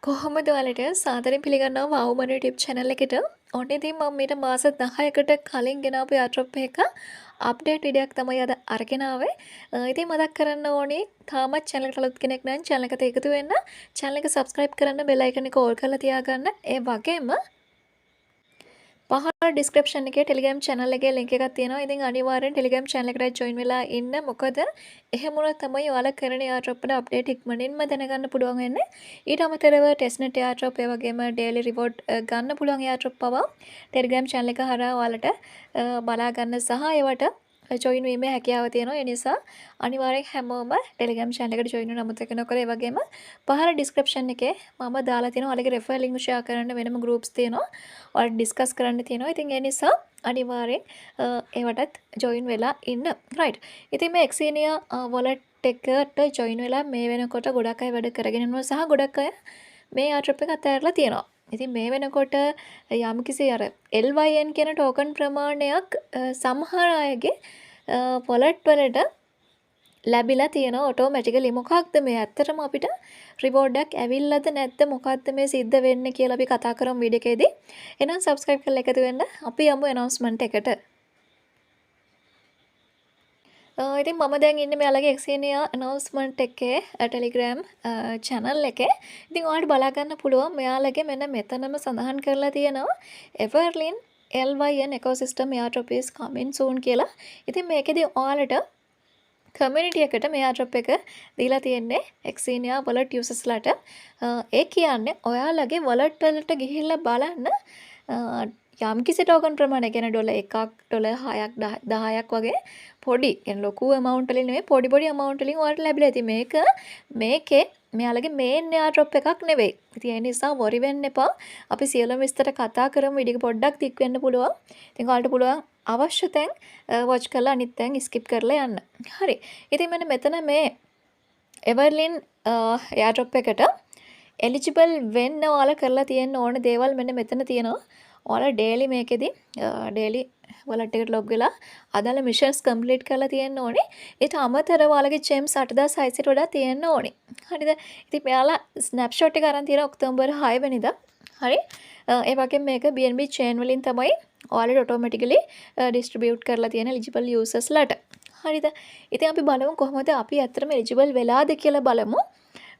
කොහොමද ඔයාලට සාදරයෙන් පිළිගන්නවා වවුමන YouTube channel එකට. ඔන්න ඉතින් මම මීට මාස 10කට කලින් ගෙනාපු එයාඩ්‍රොප් එක අප්ඩේට් වීඩියෝක් තමයි අද අරගෙන ආවේ. ඉතින් මතක් කරන්න ඕනේ තාමත් channel එකට අලුත් කෙනෙක් නම් channel එකට එකතු වෙන්න, channel එක subscribe කරන්න, bell icon එක all කරලා තියාගන්න. ඒ වගේම පහළ ඩිස්ක්‍රිප්ෂන් එකේ ටෙලිග්‍රෑම් channel එකේ link එකක් තියෙනවා. ඉතින් අනිවාර්යෙන් ටෙලිග්‍රෑම් channel එකට join වෙලා ඉන්න. මොකද එහෙම වුණොත් තමයි ඔයාලා කරන එයාඩ්‍රොප් වල අප්ඩේට් ඉක්මනින්ම දැනගන්න පුළුවන් වෙන්නේ. ඊට අමතරව ටෙස්ට්නෙට් එයාඩ්‍රොප් ඒ වගේම daily reward ගන්න පුළුවන් එයාඩ්‍රොප් පවා ටෙලිග්‍රෑම් channel එක හරහා ඔයාලට බලා ගන්න සහ ඒවට ජොයින් වීමේ හැකියාව තියෙනවා. ඒ නිසා අනිවාර්යෙන් හැමෝම ටෙලිග්‍රෑම් channel එකට join වෙන්න අමතක නොකර. ඒ වගේම පහළ ඩිස්ක්‍රිප්ෂන් එකේ මම දාලා තියෙනවා ඔයාලගේ refer link share කරන්න වෙනම groups තියෙනවා. ඔයාලට ඩිස්කස් කරන්න තියෙනවා. ඉතින් ඒ නිසා අනිවාර්යෙන් ඒවටත් join වෙලා ඉන්න. right. ඉතින් මේ Xenia wallet එකට join වෙලා මේ වෙනකොට ගොඩක් අය වැඩ කරගෙන යනවා සහ ගොඩක් අය මේ airdrop එක අතහැරලා තියෙනවා. ඉතින් මේ වෙනකොට යම්කිසි අර LYN කියන ටෝකන් ප්‍රමාණයක් සමහර අයගේ wallet වලට ලැබිලා තියෙනවා ඔටෝමැටිකලි. මොකක්ද මේ ඇත්තටම අපිට රිවෝඩ් එකක් ඇවිල්ලාද නැද්ද මොකක්ද මේ සිද්ධ වෙන්නේ කියලා අපි කතා කරමු වීඩියෝ එකේදී. එහෙනම් subscribe කරලා එකතු වෙන්න. අපි යමු announcement එකට. ඉතින් මම දැන් ඉන්නේ මෙයාලගේ Xenia announcement එකේ Telegram channel එකේ. ඉතින් ඔයාලට බලා ගන්න පුළුවන් මෙයාලගේ මෙන්න මෙතනම සඳහන් කරලා තියෙනවා Everlyn LYN ecosystem airdrop is coming soon කියලා. ඉතින් මේකෙදි ඔයාලට කමියුනිටි එකට මේ airdrop එක දීලා තියෙන්නේ Xenia wallet users ලට. ඒ කියන්නේ ඔයාලගේ wallet වලට ගිහිල්ලා බලන්න යම්කිසි ටෝකන් ප්‍රමාණයක් කියන්නේ ඩොලර් 1ක් ඩොලර් 6ක් 10ක් වගේ පොඩි කියන්නේ ලොකු amount වලින් නෙමෙයි පොඩි amount වලින් ඔයාලට ලැබිලා ඉතින් මේකේ මෙයාලගේ main airdrop එකක් නෙවෙයි. ඉතින් ඒ නිසා worry වෙන්න එපා. අපි සියලුම විස්තර කතා කරමු. වීඩියෝ පොඩ්ඩක් දික් වෙන්න පුළුවන්. ඉතින් ඔයාලට පුළුවන් අවශ්‍ය තැන් watch කරලා අනිත් තැන් skip කරලා යන්න. හරි. ඉතින් මෙන්න මෙතන මේ Everlyn airdrop එකට eligible වෙන්න ඔයාලා කරලා තියෙන්න ඕන දේවල් මෙන්න මෙතන තියෙනවා. ඔයාලා daily මේකෙදි daily wallet එකට log වෙලා අදාළ missions complete කරලා තියෙන්න ඕනේ. ඊට අමතරව ඔයාලගේ gems 8600ට වඩා තියෙන්න ඕනේ. හරිද? ඉතින් මෙයාලා snapshot එක අරන් තියෙනවා ඔක්තෝබර් 6 වෙනිදා. හරි? ඒ වගේම මේක BNB chain වලින් තමයි ඔයාලට automatically distribute කරලා තියෙන eligible users ලට. හරිද? ඉතින් අපි බලමු කොහොමද අපි ඇත්තටම eligible වෙලාද කියලා බලමු.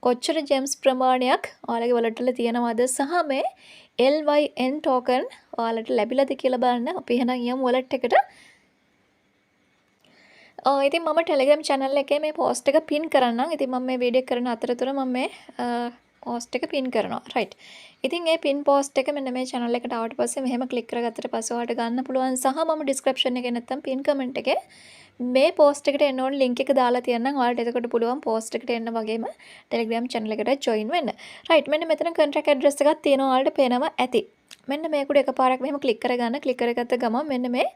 කොච්චර gems ප්‍රමාණයක් ඔයාලගේ wallet වල තියෙනවද සහ මේ LYN token ඔයාලට ලැබිලාද කියලා බලන්න. අපි එහෙනම් යමු wallet එකට. ඉතින් මම Telegram channel එකේ මේ post එක pin කරන්නම්. ඉතින් මම මේ වීඩියෝ කරන අතරතුර මම මේ post එක pin කරනවා. right. ඉතින් මේ pin post එක මෙන්න මේ channel එකට ආවට පස්සේ මෙහෙම click කරගත්තට පස්සේ ඔයාලට ගන්න පුළුවන් සහ මම description එකේ නැත්තම් pin comment එකේ මේ post එකට එන්න ඕන link එක දාලා තියන්නම්. ඔයාලට එතකොට පුළුවන් post එකට එන්න වගේම Telegram channel එකට join වෙන්න. right. මෙන්න මෙතන contract address එකක් තියෙනවා ඔයාලට පේනවා ඇති. මෙන්න මේකට එකපාරක් මෙහෙම click කරගන්න. click කරගත්ත ගමන් මෙන්න මේ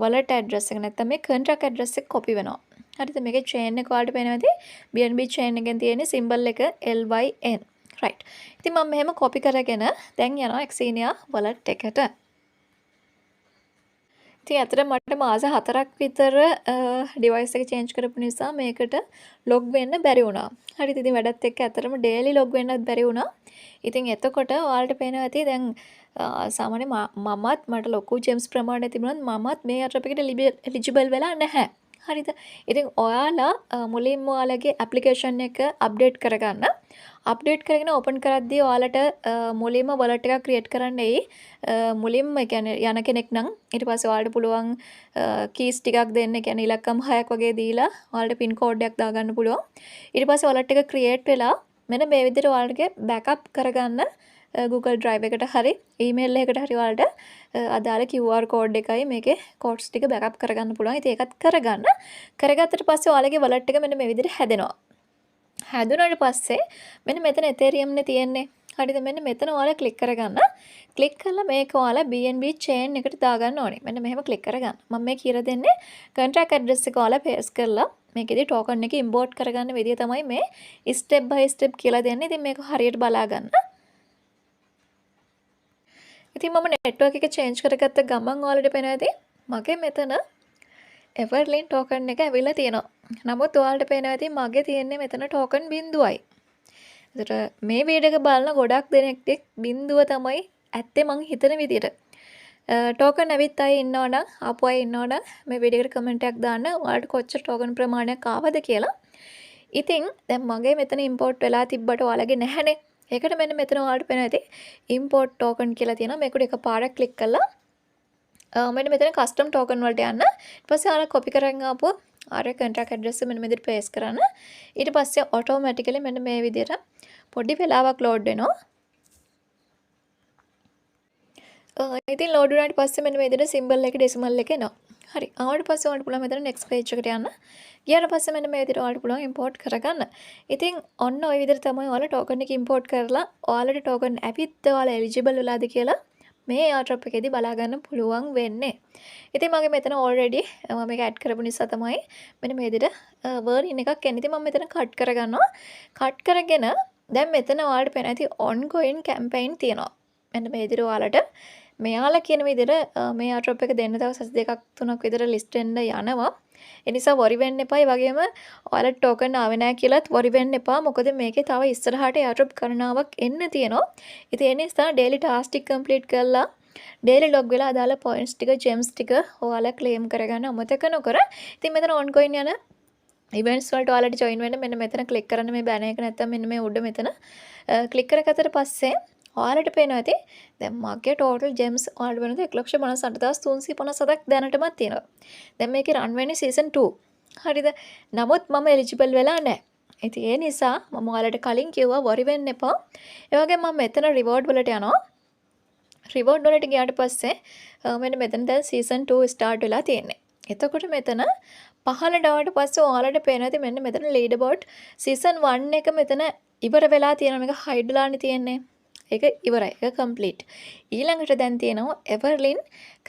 wallet address එක නැත්තම් මේ contract address එක copy වෙනවා. හරිද? මේකේ chain එක ඔයාලට පේනවා ඇති. BNB chain එකෙන් තියෙන symbol එක LYN. right. ඉතින් මම මෙහෙම copy කරගෙන දැන් යනවා Xenia wallet එකට. ඉතින් අතට මට මාස 4ක් විතර device එක change කරපු නිසා මේකට log වෙන්න බැරි වුණා. හරිද? ඉතින් වැඩත් එක්ක අතරම daily log වෙන්නත් බැරි වුණා. ඉතින් එතකොට ඔයාලට පේනවා ඇති දැන් සාමාන්‍ය මමත් මට ලොකු gems ප්‍රමාණයක් තිබුණත් මමත් මේ airdrop එකට eligible වෙලා නැහැ. හරිද? ඉතින් ඔයාලා මුලින්ම ඔයාලගේ application එක update කරගන්න. අප්ඩේට් කරගෙන ඕපන් කරද්දී ඔයාලට මුලින්ම wallet එකක් create කරන්න එයි. මුලින්ම කියන්නේ යන කෙනෙක් නම් ඊට පස්සේ ඔයාලට පුළුවන් keys ටිකක් දෙන්න. කියන්නේ ඉලක්කම් 6ක් වගේ දීලා ඔයාලට pin code එකක් දාගන්න පුළුවන්. ඊට පස්සේ wallet එක create වෙලා මෙන්න මේ විදිහට ඔයාලගේ backup කරගන්න Google Drive එකට හරි email එකකට හරි ඔයාලට අදාළ QR code එකයි මේකේ codes ටික backup කරගන්න පුළුවන්. ඉතින් ඒකත් කරගන්න. කරගත්තට පස්සේ ඔයාලගේ wallet එක මෙන්න මේ විදිහට හැදෙනවා. හැදුනට පස්සේ මෙන්න මෙතන Ethereum නේ තියෙන්නේ. හරිද? මෙන්න මෙතන ඔයාලා click කරගන්න. click කරලා මේක ඔයාලා BNB chain එකට දාගන්න ඕනේ. මෙන්න මෙහෙම click කරගන්න. මම මේ කියලා දෙන්නේ contract address එක ඔයාලා paste කරලා මේකෙදි token එක import කරගන්න විදිය තමයි මේ step by step කියලා දෙන්නේ. ඉතින් මේක හරියට බලා ගන්න. ඉතින් මම network එක change කරගත්ත ගමන් ඔයාලට පේනවා ඇති මගේ මෙතන Everlyn token එක ඇවිල්ලා තියෙනවා. නමුත් ඔයාලට පේනවා ඇති මගේ තියෙන්නේ මෙතන token 0යි. ඒතර මේ වීඩියෝ එක බලන ගොඩක් දෙනෙක්ට බිඳුව තමයි ඇත්තේ මං හිතන විදියට. ටෝකන් ඇවිත් අය ඉන්නවනම් ආපු අය ඉන්නවනම් මේ වීඩියෝ එකට කමෙන්ට් එකක් දාන්න ඔයාලට කොච්චර ටෝකන් ප්‍රමාණයක් ආවද කියලා. ඉතින් දැන් මගේ මෙතන ඉම්පෝට් වෙලා තිබ්බට ඔයාලගේ නැහැනේ. ඒකට මෙන්න මෙතන ඔයාලට පේනවා ඇති ඉම්පෝට් ටෝකන් කියලා තියෙනවා. මේකට එකපාරක් ක්ලික් කළා මෙන්න මෙතන කස්ටම් ටෝකන් වලට යන්න. ඊට පස්සේ ඔයාලා කොපි කරගෙන ආපුව ආර කන්ට්‍රැක්ට් ඇඩ්‍රස් එක මෙන්න මෙතන පේස්ට් කරන්න. ඊට පස්සේ ඔටෝමැටිකලි මෙන්න මේ විදිහට පොඩි වෙලාවක් ලෝඩ් වෙනවා. ඉතින් ලෝඩ් වුණාට පස්සේ මෙන්න මේ විදිහට සිම්බල් එක ඩෙසිමල් එක එනවා. හරි. ආවට පස්සේ ඔයාලට පුළුවන් මෙතන next page එකට යන්න. ගියාට පස්සේ මෙන්න මේ විදිහට ඔයාලට පුළුවන් import කරගන්න. ඉතින් ඔන්න ඔය විදිහට තමයි ඔයාලා token එක import කරලා ඔයාලට token ඇවිත් ඔයාලා eligible වෙලාද කියලා මේ airdrop එකේදී බලා ගන්න පුළුවන් වෙන්නේ. ඉතින් මගේ මෙතන already මම මේක add කරපු නිසා තමයි මෙන්න මේ විදිහට version එකක් එන්නේ. ඉතින් මම මෙතන cut කරගන්නවා. cut කරගෙන දැන් මෙතන ඔයාලට පේන ඇති ongoing campaign තියෙනවා. මෙන්න මේ විදිහට ඔයාලට මෙයාලා කියන විදිහට මේ airdrop එක දෙන්න දවස් 2ක් 3ක් විතර list වෙන්න යනවා. ඒ නිසා worry වෙන්න එපා. ඒ වගේම ඔයාලට token ආවේ නැහැ කියලාත් worry වෙන්න එපා. මොකද මේකේ තව ඉස්සරහට airdrop ගණනාවක් එන්න තියෙනවා. ඉතින් ඒ නිසා daily task ටික complete කරලා daily log වෙලා අදාළ points ටික gems ටික ඔයාලා claim කරගන්න අමතක නොකර. ඉතින් මෙතන ongoing යන events වලට ඔයාලට join වෙන්න මෙන්න මෙතන click කරන්න මේ banner එක නැත්නම් මෙන්න මේ උඩ මෙතන click කරගත්තට පස්සේ ඔයාලට පේනවා ඇති දැන් මගේ total gems ඔයාලට වෙනද 1,58,357ක් දැනටමත් තියෙනවා. දැන් මේකේ run වෙන්නේ season 2. හරිද? නමුත් මම eligible වෙලා නැහැ. ඉතින් ඒ නිසා මම ඔයාලට කලින් කිව්වා worry වෙන්න එපා. ඒ වගේම මම මෙතන reward වලට යනවා. reward වලට ගියාට පස්සේ මෙන්න මෙතන දැන් season 2 start වෙලා තියෙන්නේ. එතකොට මෙතන පහළට ආවට පස්සේ ඔයාලට පේනවා ඇති මෙන්න මෙතන leaderboard season 1 එක මෙතන ඉවර වෙලා තියෙනවා. මේක hide වෙලානේ තියෙන්නේ. ඒක ඉවරයි. ඒක complete. ඊළඟට දැන් තියෙනවා Everlin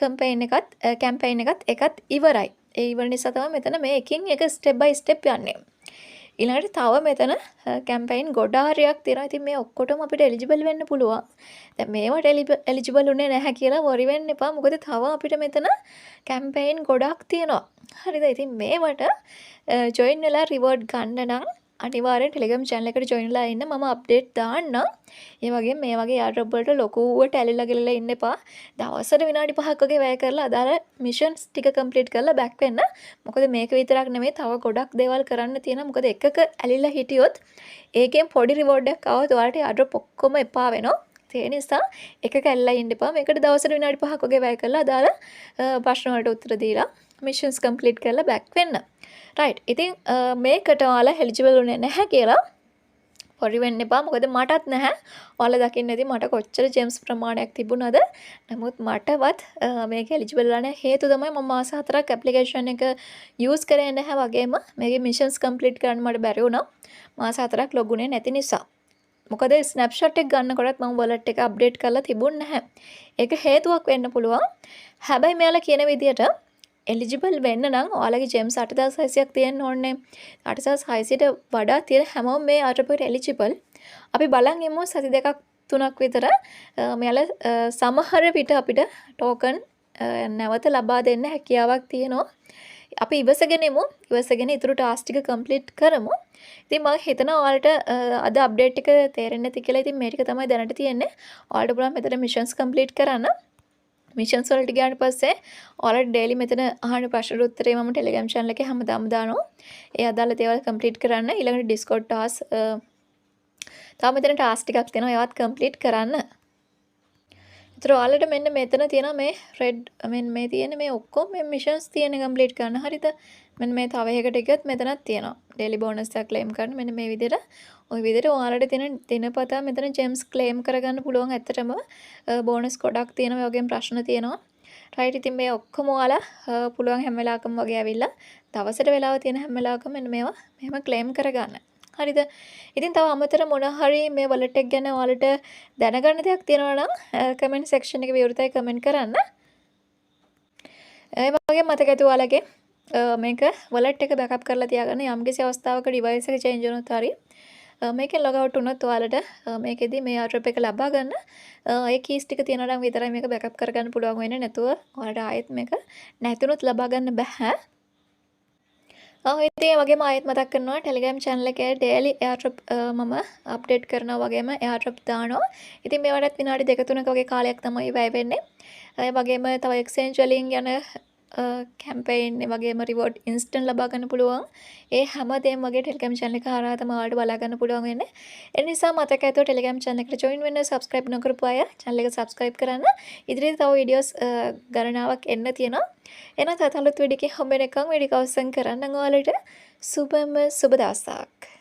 campaign එකත් ඉවරයි. ඒ ඉවර නිසා තමයි මෙතන මේ එකින් එක step by step යන්නේ. ඊළඟට තව මෙතන campaign ගොඩාරියක් තියෙනවා. ඉතින් මේ ඔක්කොටම අපිට eligible වෙන්න පුළුවන්. දැන් මේවට eligible උනේ නැහැ කියලා worry වෙන්න එපා. මොකද තව අපිට මෙතන campaign ගොඩක් තියෙනවා. හරිද? ඉතින් මේවට join වෙලා reward ගන්න නම් අනිවාර්යෙන් Telegram channel එකට join වෙලා ඉන්න. මම update දාන්නම්. ඒ වගේම මේ වගේ airdrop වලට ලොකුවට ඇලිලා ගිලලා ඉන්න එපා. දවසට විනාඩි 5ක් වගේ වැය කරලා අදාළ missions ටික complete කරලා back වෙන්න. මොකද මේක විතරක් නෙමෙයි තව ගොඩක් දේවල් කරන්න තියෙනවා. මොකද එකක ඇලිලා හිටියොත් ඒකෙන් පොඩි reward එකක් ආවොත් ඔයාලට airdrop ඔක්කොම එපා වෙනවා. ඒ නිසා එකක ඇලිලා ඉන්න එපා. මේකට දවසට විනාඩි 5ක් වගේ වැය කරලා අදාළ ප්‍රශ්න වලට උත්තර දීලා missions complete කරලා back වෙන්න. right. ඉතින් මේකට ඔයාලා eligible උනේ නැහැ කියලා worry වෙන්න එපා. මොකද මටත් නැහැ. ඔයාලා දකින්න ඇති මට කොච්චර gems ප්‍රමාණයක් තිබුණාද. නමුත් මටවත් මේක eligible වෙලා නැහැ. හේතුව තමයි මම මාස 4ක් application එක use කරේ නැහැ වගේම මේකේ missions complete කරන්න මට බැරි වුණා. මාස 4ක් log උනේ නැති නිසා. මොකද snapshot එක ගන්නකොටත් මම wallet එක update කරලා තිබුණ නැහැ. ඒක හේතුවක් වෙන්න පුළුවන්. හැබැයි මෙයාලා කියන විදිහට eligible වෙන්න නම් ඔයාලගේ gems 8600ක් තියෙන්න ඕනේ. 8600ට වඩා තියෙන හැමෝම මේ airdrop එකට eligible. අපි බලන් ඉමු සති දෙකක් තුනක් විතර මෙයාලා සමහර විට අපිට token නැවත ලබා දෙන්න හැකියාවක් තියෙනවා. අපි ඉවසගෙන ඉමු. ඉවසගෙන ඊටු ටාස්ක් ටික complete කරමු. ඉතින් මම හිතනවා ඔයාලට අද අප්ඩේට් එක තේරෙන්නේ නැති කියලා. ඉතින් මේ ටික තමයි දැනට තියෙන්නේ. ඔයාලට පුළුවන් මෙතන missions complete කරන්න. missions වලට ගියාට පස්සේ ඔයාලට daily මෙතන අහන ප්‍රශ්න උත්තරේ මම Telegram channel එකේ හැමදාම දානවා. ඒ අදාළ දේවල් complete කරන්න. ඊළඟට Discord task තව මෙතන task ටිකක් තියෙනවා. ඒවත් complete කරන්න. ඒතර ඔයාලට මෙන්න මෙතන තියෙනවා මේ red මේ තියෙන මේ ඔක්කොම මේ missions තියෙන complete කරන්න. හරිද? මෙන්න මේ තව එකකට ගියොත් මෙතනක් තියෙනවා. daily bonus එක claim කරන්න. මෙන්න මේ විදිහට ওই විදිහට ඔයාලට තියෙන දිනපතා මෙතන gems claim කරගන්න පුළුවන්. ඇත්තටම bonus ගොඩක් තියෙනවා. ඒ වගේම ප්‍රශ්න තියෙනවා. right. ඉතින් මේ ඔක්කොම ඔයාලා පුළුවන් හැම වෙලාවකම වගේ ඇවිල්ලා දවසට වෙලාව තියෙන හැම වෙලාවකම මෙන්න මේවා මෙහෙම claim කරගන්න. හරිද? ඉතින් තව අමතර මොන හරි මේ wallet එක ගැන ඔයාලට දැනගන්න දෙයක් තියෙනවා නම් comment section එකේ විවෘතයි comment කරන්න. ඒ වගේම මතක ඇති ඔයාලගේ මේක wallet එක backup කරලා තියාගන්න. යම්කිසි අවස්ථාවක device එක change වුණොත් හරි මේකෙන් log out වුණොත් ඔයාලට මේකෙදි මේ airdrop එක ලබා ගන්න ඒ keys ටික තියෙනවා නම් විතරයි මේක backup කරගන්න පුළුවන් වෙන්නේ. නැතුව ඔයාලට ආයෙත් මේක නැතුනොත් ලබා ගන්න බෑ. ඉතින් ඒ වගේම ආයෙත් මතක් කරනවා ටෙලිග්‍රෑම් channel එකේ daily airdrop මම අප්ඩේට් කරනවා වගේම airdrop දානවා. ඉතින් මේවටත් විනාඩි 2-3ක වගේ කාලයක් තමයි වැය වෙන්නේ. ඒ වගේම තව exchange වලින් යන කැම්පේන් ඒ වගේම reward instant ලබා ගන්න පුළුවන්. ඒ හැමදේම වගේ ටෙලිග්‍රෑම් channel එක හරහා තමයි ඔයාලට බලා ගන්න පුළුවන් වෙන්නේ. ඒ නිසා මතක ඇතුව ටෙලිග්‍රෑම් channel එකට join වෙන්න subscribe නොකරපු අය channel එක subscribe කරන්න. ඉදිරියට තව videos ගණනාවක් එන්න තියෙනවා. එහෙනම් තවත් අලුත් වීඩියෝ එකකින් හම්බ වෙනකම් වීඩියෝ එක අවසන් කරන්න ඔයාලට සුබම සුබ දවසක්.